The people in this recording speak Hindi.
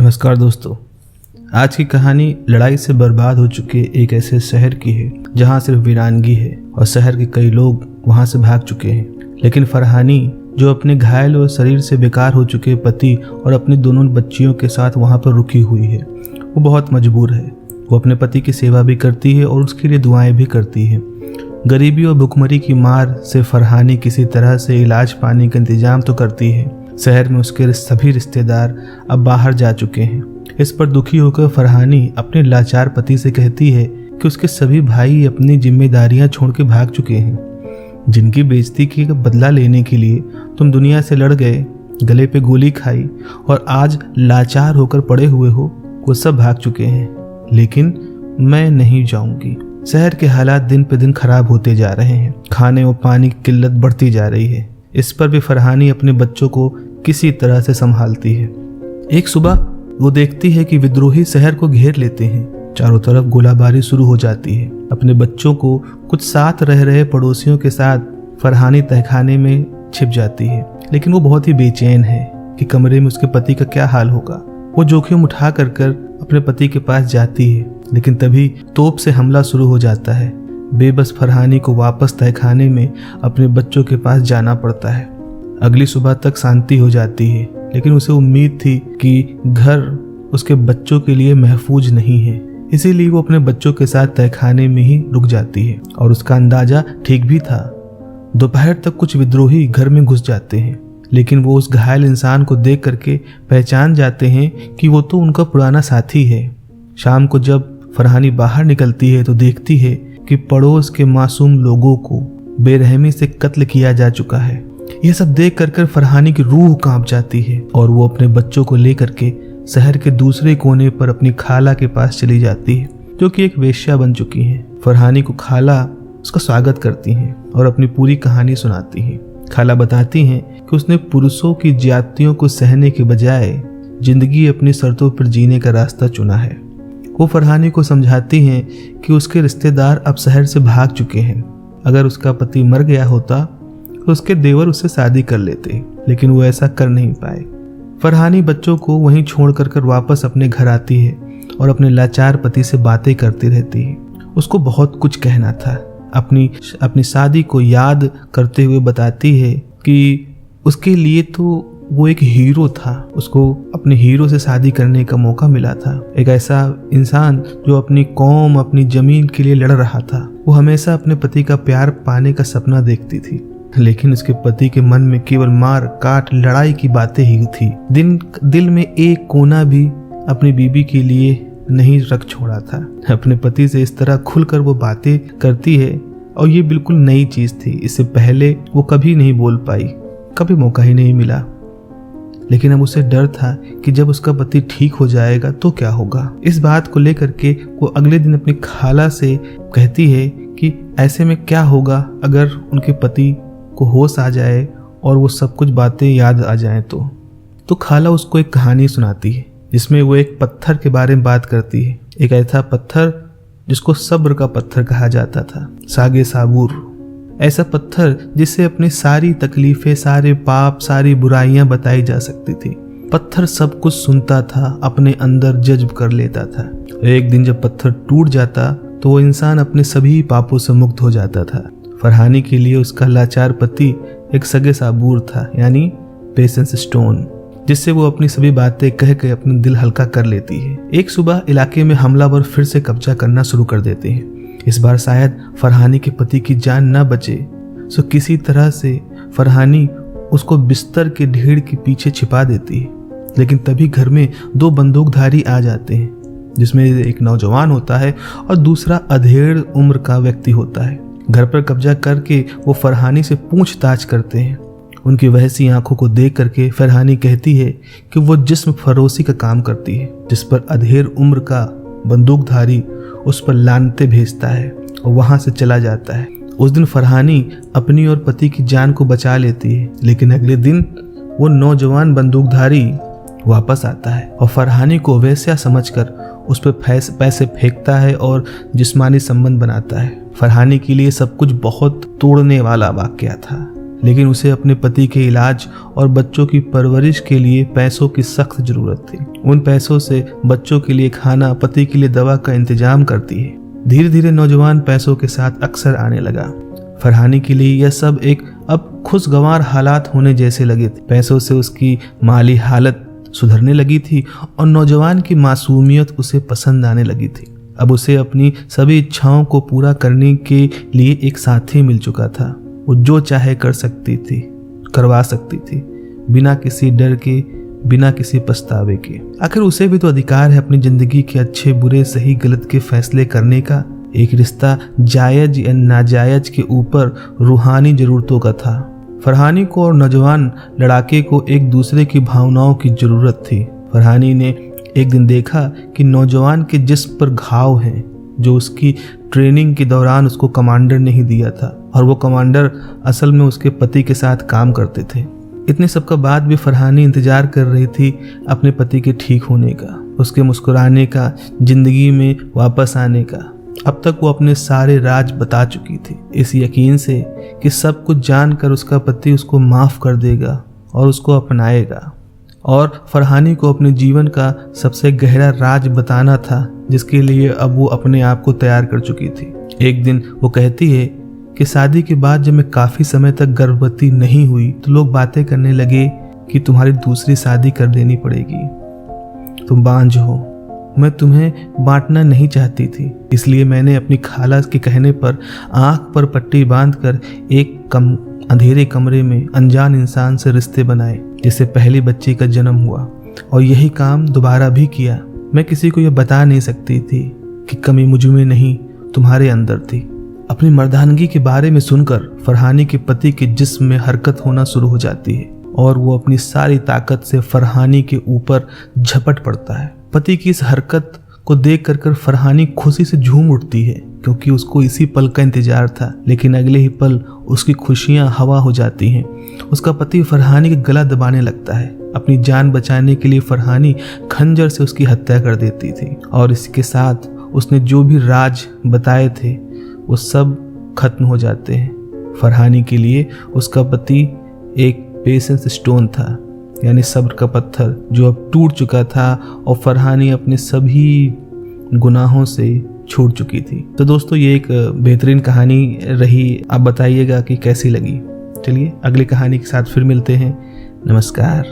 नमस्कार दोस्तों, आज की कहानी लड़ाई से बर्बाद हो चुके एक ऐसे शहर की है जहां सिर्फ वीरानगी है और शहर के कई लोग वहां से भाग चुके हैं। लेकिन फरहानी जो अपने घायल और शरीर से बेकार हो चुके पति और अपनी दोनों बच्चियों के साथ वहां पर रुकी हुई है, वो बहुत मजबूर है। वो अपने पति की सेवा भी करती है और उसके लिए दुआएं भी करती है। गरीबी और भुखमरी की मार से फरहानी किसी तरह से इलाज पाने का इंतजाम तो करती है। शहर में उसके सभी रिश्तेदार अब बाहर जा चुके हैं। इस पर दुखी होकर फरहानी अपने लाचार पति से कहती है कि उसके सभी भाई अपनी जिम्मेदारियां छोड़ के भाग चुके हैं। जिनकी बेइज्जती की बदला लेने के लिए तुम दुनिया से लड़ गए, गले पे गोली खाई और आज लाचार होकर पड़े हुए हो, वो सब भाग चुके हैं। लेकिन मैं नहीं जाऊंगी। शहर के हालात दिन पे दिन खराब होते जा रहे हैं। खाने और पानी की किल्लत बढ़ती जा रही है। इस पर भी फरहानी अपने बच्चों को किसी तरह से संभालती है। एक सुबह वो देखती है कि विद्रोही शहर को घेर लेते हैं। चारों तरफ गोलाबारी शुरू हो जाती है। अपने बच्चों को कुछ साथ रह रहे पड़ोसियों के साथ फरहानी तहखाने में छिप जाती है। लेकिन वो बहुत ही बेचैन है कि कमरे में उसके पति का क्या हाल होगा। वो जोखिम उठा कर अपने पति के पास जाती है, लेकिन तभी तोप से हमला शुरू हो जाता है। बेबस फरहानी को वापस तहखाने में अपने बच्चों के पास जाना पड़ता है। अगली सुबह तक शांति हो जाती है, लेकिन उसे उम्मीद थी कि घर उसके बच्चों के लिए महफूज नहीं है। इसीलिए वो अपने बच्चों के साथ तहखाने में ही रुक जाती है और उसका अंदाजा ठीक भी था। दोपहर तक कुछ विद्रोही घर में घुस जाते हैं, लेकिन वो उस घायल इंसान को देख करके पहचान जाते हैं कि वो तो उनका पुराना साथी है। शाम को जब फरहानी बाहर निकलती है तो देखती है कि पड़ोस के मासूम लोगों को बेरहमी से कत्ल किया जा चुका है। यह सब देख कर फरहानी की रूह कांप जाती है और वो अपने बच्चों को लेकर के शहर के दूसरे कोने पर अपनी खाला के पास चली जाती है, जो कि एक वेश्या बन चुकी है। फरहानी को खाला उसका स्वागत करती हैं और अपनी पूरी कहानी सुनाती हैं। खाला बताती हैं कि उसने पुरुषों की ज्यादतियों को सहने के बजाय जिंदगी अपनी शर्तों पर जीने का रास्ता चुना है। वो फरहानी को समझाती हैं कि उसके रिश्तेदार अब शहर से भाग चुके हैं। अगर उसका पति मर गया होता तो उसके देवर उससे शादी कर लेते, लेकिन वो ऐसा कर नहीं पाए। फरहानी बच्चों को वहीं छोड़ कर वापस अपने घर आती है और अपने लाचार पति से बातें करती रहती है। उसको बहुत कुछ कहना था। अपनी शादी को याद करते हुए बताती है कि उसके लिए तो वो एक हीरो था। उसको अपने हीरो से शादी करने का मौका मिला था। एक ऐसा इंसान जो अपनी कौम, अपनी जमीन के लिए लड़ रहा था। वो हमेशा अपने पति का प्यार पाने का सपना देखती थी, लेकिन उसके पति के मन में केवल मार काट लड़ाई की बातें ही थी। दिल में एक कोना भी अपनी बीबी के लिए नहीं रख छोड़ा था। अपने पति से इस तरह खुलकर वो बातें करती है और ये बिल्कुल नई चीज थी। इससे पहले वो कभी नहीं बोल पाई, कभी मौका ही नहीं मिला। लेकिन अब उसे डर था कि जब उसका पति ठीक हो जाएगा तो क्या होगा। इस बात को लेकर के वो अगले दिन अपनी खाला से कहती है कि ऐसे में क्या होगा अगर उनके पति को होश आ जाए और वो सब कुछ बातें याद आ जाएं तो खाला उसको एक कहानी सुनाती है, जिसमें वो एक पत्थर के बारे में बात करती है। एक ऐसा पत्थर जिसको सब्र का पत्थर कहा जाता था, सागे साबूर। ऐसा पत्थर जिससे अपनी सारी तकलीफें, सारे पाप, सारी बुराइयां बताई जा सकती थी। पत्थर सब कुछ सुनता था, अपने अंदर जज्ब कर लेता था। एक दिन जब पत्थर टूट जाता तो वो इंसान अपने सभी पापों से मुक्त हो जाता था। फरहानी के लिए उसका लाचार पति एक सगे साबूर था, यानी पेशेंस स्टोन, जिससे वो अपनी सभी बातें कह के अपना दिल हल्का कर लेती है। एक सुबह इलाके में हमलावर फिर से कब्जा करना शुरू कर देते हैं। इस बार शायद फरहानी के पति की जान न बचे, सो किसी तरह से फरहानी उसको बिस्तर के ढेर के पीछे छिपा देती है। लेकिन तभी घर में दो बंदूकधारी आ जाते हैं, जिसमें एक नौजवान होता है और दूसरा अधेड़ उम्र का व्यक्ति होता है। घर पर कब्जा करके वो फरहानी से पूछताछ करते हैं। उनकी वहसी आंखों को देख करके फरहानी कहती है कि वो जिस्म फरोशी का काम करती है, जिस पर अधेड़ उम्र का बंदूकधारी उस पर लानते भेजता है और वहां से चला जाता है। उस दिन फरहानी अपनी और पति की जान को बचा लेती है, लेकिन अगले दिन वो नौजवान बंदूकधारी वापस आता है और फरहानी को वैसा समझकर उस पर पैसे फेंकता है और जिस्मानी संबंध बनाता है। फरहानी के लिए सब कुछ बहुत तोड़ने वाला वाकया था, लेकिन उसे अपने पति के इलाज और बच्चों की परवरिश के लिए पैसों की सख्त जरूरत थी। उन पैसों से बच्चों के लिए खाना, पति के लिए दवा का इंतजाम करती है। धीरे धीरे नौजवान पैसों के साथ अक्सर आने लगा। फरहानी के लिए यह सब एक अब खुशगवार हालात होने जैसे लगे थे। पैसों से उसकी माली हालत सुधरने लगी थी और नौजवान की मासूमियत उसे पसंद आने लगी थी। अब उसे अपनी सभी इच्छाओं को पूरा करने के लिए एक साथी मिल चुका था। वो जो चाहे कर सकती थी, करवा सकती थी, बिना किसी डर के, बिना किसी पछतावे के। आखिर उसे भी तो अधिकार है अपनी जिंदगी के अच्छे बुरे, सही गलत के फैसले करने का। एक रिश्ता जायज या नाजायज के ऊपर रूहानी जरूरतों का था। फरहानी को और नौजवान लड़ाके को एक दूसरे की भावनाओं की जरूरत थी। फरहानी ने एक दिन देखा कि नौजवान के जिस्म पर घाव हैं, जो उसकी ट्रेनिंग के दौरान उसको कमांडर ने ही दिया था, और वो कमांडर असल में उसके पति के साथ काम करते थे। इतने सब का बाद भी फरहानी इंतजार कर रही थी अपने पति के ठीक होने का, उसके मुस्कुराने का, जिंदगी में वापस आने का। अब तक वो अपने सारे राज बता चुकी थी, इस यकीन से कि सब कुछ जानकर उसका पति उसको माफ कर देगा और उसको अपनाएगा। और फरहानी को अपने जीवन का सबसे गहरा राज बताना था, जिसके लिए अब वो अपने आप को तैयार कर चुकी थी। एक दिन वो कहती है कि शादी के बाद जब मैं काफी समय तक गर्भवती नहीं हुई तो लोग बातें करने लगे कि तुम्हारी दूसरी शादी कर देनी पड़ेगी, तुम बांझ हो। मैं तुम्हें बांटना नहीं चाहती थी, इसलिए मैंने अपनी खाला के कहने पर आंख पर पट्टी बांधकर एक अंधेरे कमरे में अनजान इंसान से रिश्ते बनाए, जिससे पहले बच्चे का जन्म हुआ, और यही काम दोबारा भी किया। मैं किसी को यह बता नहीं सकती थी कि कमी मुझ में नहीं, तुम्हारे अंदर थी। अपनी मर्दानगी के बारे में सुनकर फरहानी के पति के जिस्म में हरकत होना शुरू हो जाती है और वो अपनी सारी ताकत से फरहानी के ऊपर झपट पड़ता है। पति की इस हरकत को देख कर फरहानी खुशी से झूम उठती है, क्योंकि उसको इसी पल का इंतजार था। लेकिन अगले ही पल उसकी खुशियां हवा हो जाती हैं। उसका पति फरहानी का गला दबाने लगता है। अपनी जान बचाने के लिए फरहानी खंजर से उसकी हत्या कर देती थी, और इसके साथ उसने जो भी राज बताए थे वो सब खत्म हो जाते हैं। फरहानी के लिए उसका पति एक पेशेंस स्टोन था, यानी सब्र का पत्थर, जो अब टूट चुका था और फरहानी अपने सभी गुनाहों से छूट चुकी थी। तो दोस्तों, ये एक बेहतरीन कहानी रही। आप बताइएगा कि कैसी लगी। चलिए अगली कहानी के साथ फिर मिलते हैं। नमस्कार।